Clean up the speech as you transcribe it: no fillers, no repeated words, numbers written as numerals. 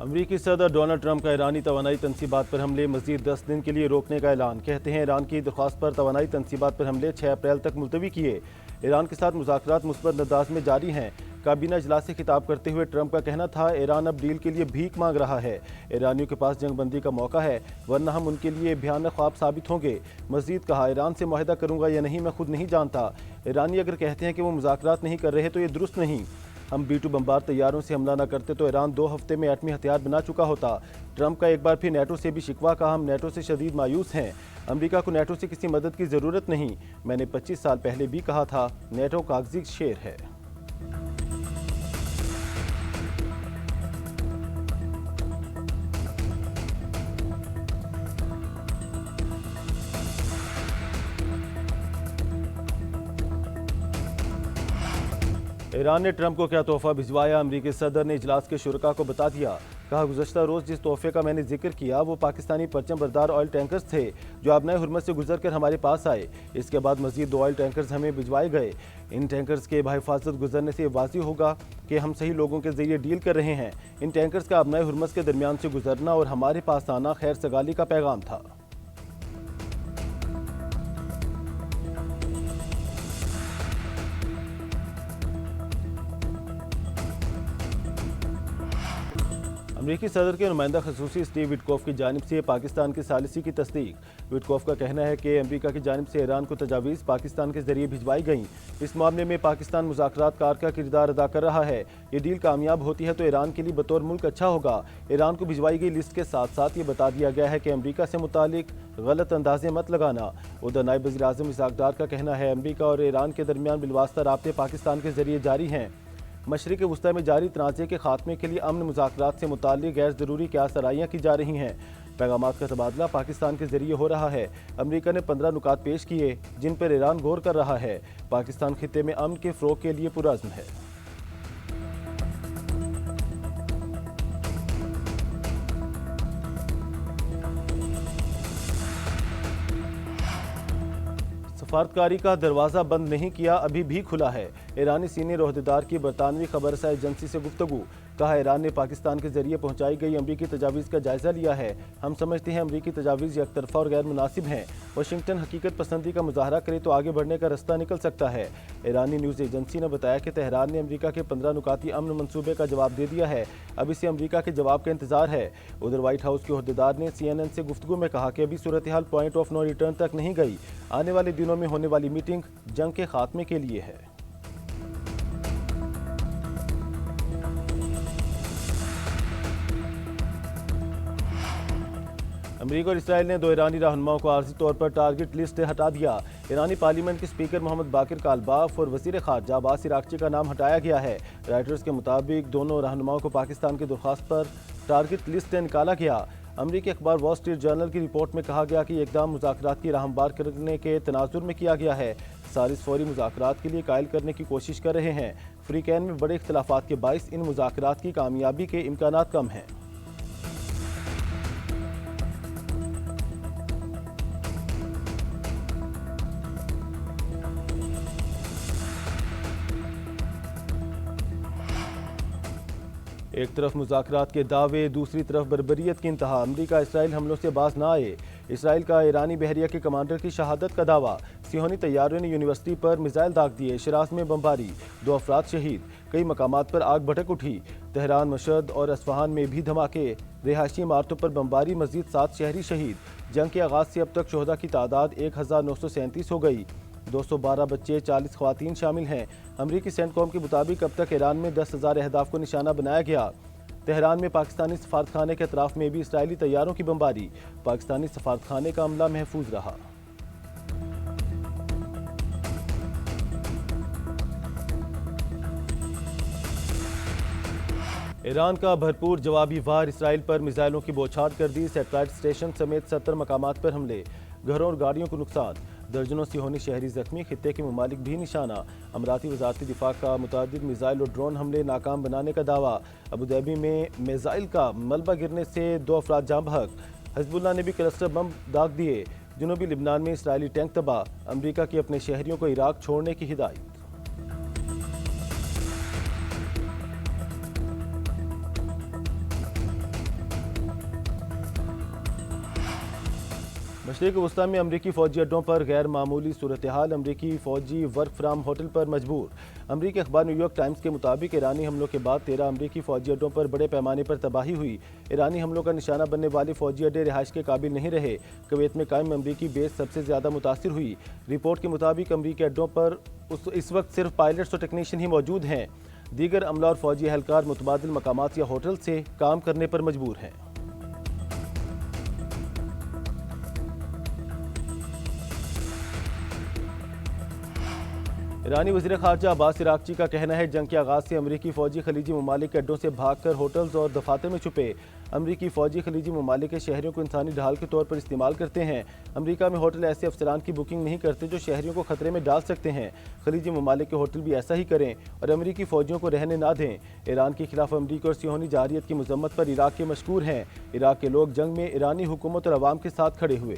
अमरीकी सदर Donald Trump का ईरानी तवानाई तनसीबात पर हमले मजीद 10 दिन के लिए रोकने का ऐलान। कहते हैं ईरान की दरख्वास्त पर तवानाई तनसीबात पर हमले 6 अप्रैल तक मुलतवी किए। ईरान के साथ मुज़ाकरात मुस्बत अंदाज में जारी हैं। काबीना इजलास से खिताब करते हुए ट्रंप का कहना था, ईरान अब डील के लिए भीख मांग रहा है। ईरानियों के पास जंग बंदी का मौका है, वरना हम उनके लिए भयानक ख्वाब साबित होंगे। मजीद कहा, ईरान से मुआहदा करूंगा या नहीं मैं खुद नहीं जानता। ईरानी अगर कहते हैं कि वो मुज़ाकरात नहीं कर रहे तो ये दुरुस्त नहीं। हम B-2 बमबार तैयारों से हमला न करते तो ईरान 2 हफ्ते में एटमी हथियार बना चुका होता। ट्रंप का एक बार फिर नेटो से भी शिकवा। कहा, हम नेटो से शदीद मायूस हैं। अमेरिका को नेटो से किसी मदद की ज़रूरत नहीं। मैंने 25 साल पहले भी कहा था, नेटो कागजी शेर है। ईरान ने ट्रंप को क्या तोहफा भिजवाया? अमरीकी सदर ने इजलास के शुरका को बता दिया। कहा, गुज़श्ता रोज़ जिस तोहफे का मैंने जिक्र किया वो पाकिस्तानी परचम बरदार ऑयल टैंकर्स थे जो आबनाए हुर्मत से गुजर कर हमारे पास आए। इसके बाद मजीद 2 ऑयल टैंकर्स हमें भिजवाए गए। इन टैंकर्स के बाहिफाजत गुजरने से वाज़ी होगा कि हम सही लोगों के जरिए डील कर रहे हैं। इन टैंकर्स का आबनाए हुर्मत के दरमियान से गुजरना और हमारे पास आना खैर सगाली का पैगाम था। अमरीकी सदर के नुमाइंदा खसूसी स्टीव विटकॉफ की जानिब से पाकिस्तान की सालिसी की तस्दीक। विटकॉफ का कहना है कि अमरीका की जानिब से ईरान को तजावीज़ पाकिस्तान के जरिए भिजवाई गईं। इस मामले में पाकिस्तान मुज़ाकरात कार का किरदार अदा कर रहा है। ये डील कामयाब होती है तो ईरान के लिए बतौर मुल्क अच्छा होगा। ईरान को भिजवाई गई लिस्ट के साथ साथ ये बता दिया गया है कि अमरीका से मुतालिक गलत अंदाजे मत लगाना। उधर नायब वज़ीर आज़म इसहाक डार का कहना है, अमरीका और ईरान के दरमियान बिलवास्ता राब्ते पाकिस्तान के जरिए जारी हैं। मशरिक़ वुस्ता में जारी तनाज़े के खात्मे के लिए अमन मुज़ाकरात से मुताल्लिक़ गैर ज़रूरी क्या सराहियाँ की जा रही हैं। पैगामात का तबादला पाकिस्तान के जरिए हो रहा है। अमरीका ने 15 नुकात पेश किए जिन पर ईरान गौर कर रहा है। पाकिस्तान खित्ते में अमन के फ़रोग़ के लिए पुरअज़्म है। सफारतकारी का दरवाज़ा बंद नहीं किया, अभी भी खुला है। ईरानी सीनियर ओहदेदार की बरतानवी खबरसां एजेंसी से गुफ्तगू। कहा, ईरान ने पाकिस्तान के जरिए पहुंचाई गई अमरीकी तजावीज़ का जायज़ा लिया है। हम समझते हैं अमरीकी तजावीज़ एकतरफ़ा और गैर मुनासिब हैं। वाशिंगटन हकीकत पसंदी का मुजाहरा करे तो आगे बढ़ने का रास्ता निकल सकता है। ईरानी न्यूज़ एजेंसी ने बताया कि तेहरान ने अमरीका के 15 नुकाती अमन मनसूबे का जवाब दे दिया है। अब इसे अमरीका के जवाब का इंतजार है। उधर व्हाइट हाउस के ओहदेदार ने CNN से गुफ्तगू में कहा कि अभी सूरत हाल पॉइंट ऑफ नो रिटर्न तक नहीं गई। आने वाले दिनों में होने वाली मीटिंग जंग के खात्मे के लिए है। अमरीका और इसराइल ने 2 ईरानी रहनुमाओं को आर्जी तौर पर टारगेट लिस्ट से हटा दिया। ईरानी पार्लियामेंट के स्पीकर मोहम्मद बाकिर कालबाफ और वज़ीर ख़ारजा अब्बास इराक़ची का नाम हटाया गया है। राइटर्स के मुताबिक दोनों रहनुमाओं को पाकिस्तान की दरख्वास्त पर टारगेट लिस्ट से निकाला गया। अमरीकी अखबार वॉल स्ट्रीट जर्नल की रिपोर्ट में कहा गया कि इक़दाम मुज़ाकरात की राह हमवार करने के तनाजुर में किया गया है। सारिस फौरी मुज़ाकरात के लिए कायल करने की कोशिश कर रहे हैं। फ़रीक़ैन में बड़े इख्तिलाफ़ात के बाइस इन मुज़ाकरात की कामयाबी के इम्कानात कम हैं। एक तरफ मुज़ाकरात के दावे, दूसरी तरफ बर्बरियत की इंतहा। अमरीका इसराइल हमलों से बाज ना आए। इसराइल का ईरानी बहरिया के कमांडर की शहादत का दावा। सियोनी तैयारों ने यूनिवर्सिटी पर मिसाइल दाग दिए। शिराज में बमबारी, 2 अफराद शहीद। कई मकामात पर आग भड़क उठी। तेहरान, मशहद और अस्फहान में भी धमाके। रिहायशी इमारतों पर बमबारी, मजीद 7 शहरी शहीद। जंग के आगाज से अब तक शोहदा की तादाद 1937 हो गई। 212 बच्चे, 40 ख़वातीन शामिल हैं। अमरीकी सेंटकॉम के मुताबिक अब तक ईरान में 10,000 अहदाफ को निशाना बनाया गया। तेहरान में पाकिस्तानी सफारतखाने के अतराफ में भी इसराइली तैयारों की बमबारी। पाकिस्तानी सफारतखाने का अमला महफूज रहा। ईरान का भरपूर जवाबी वार, इसराइल पर मिसाइलों की बौछार कर दी। सैटेलाइट स्टेशन समेत 70 मकामात पर हमले, घरों और गाड़ियों को नुकसान। दर्जनों सियोनी शहरी जख्मी, खित्ते के ममालिक भी निशाना। अमराती वजारती दिफा का मुतादिद मिसाइल और ड्रोन हमले नाकाम बनाने का दावा। अबूधाबी में मिसाइल का मलबा गिरने से 2 अफराद जाँ बहक। हिजबुल्लाह ने भी क्लस्टर बम दाग दिए। जनूबी लिबनान में इसराइली टैंक तबाह। अमरीका की अपने शहरियों को इराक छोड़ने की हिदायत। मशरिक़ वस्ता में अमरीकी फ़ौजी अड्डों पर गैर मामूली सूरत हाल, अमरीकी फ़ौजी वर्क फ्राम होटल पर मजबूर। अमरीकी अखबार न्यूयॉर्क टाइम्स के मुताबिक ईरानी हमलों के बाद 13 अमरीकी फ़ौजी अड्डों पर बड़े पैमाने पर तबाही हुई। ईरानी हमलों का निशाना बनने वाले फ़ौजी अड्डे रिहाइश के काबिल नहीं रहे। कुवैत में कायम अमरीकी बेस सबसे ज़्यादा मुतासिर हुई। रिपोर्ट के मुताबिक अमरीकी अड्डों पर इस वक्त सिर्फ पायलट्स और टेक्नीशियन ही मौजूद हैं। दीगर अमला और फ़ौजी एहलकार मुतबादिल मकामात या होटल से काम करने पर मजबूर हैं। ईरानी वज़ीर ख़ारजा अब्बास इराक़ची का कहना है, जंग के आगाज़ से अमरीकी फ़ौजी खलीजी ममालिक के अड्डों से भागकर होटल्स और दफातर में छुपे। अमरीकी फ़ौजी खलीजी ममालिक के शहरियों को इंसानी ढाल के तौर पर इस्तेमाल करते हैं। अमरीका में होटल ऐसे अफसरान की बुकिंग नहीं करते जो शहरियों को खतरे में डाल सकते हैं। खलीजी ममालिक के होटल भी ऐसा ही करें और अमरीकी फ़ौजियों को रहने ना दें। ईरान के खिलाफ अमरीकी और सियोनी जारियत की मजम्मत पर इराक़ के मशकूर हैं। इराक़ के लोग जंग में ईरानी हुकूमत और अवाम के साथ खड़े हुए।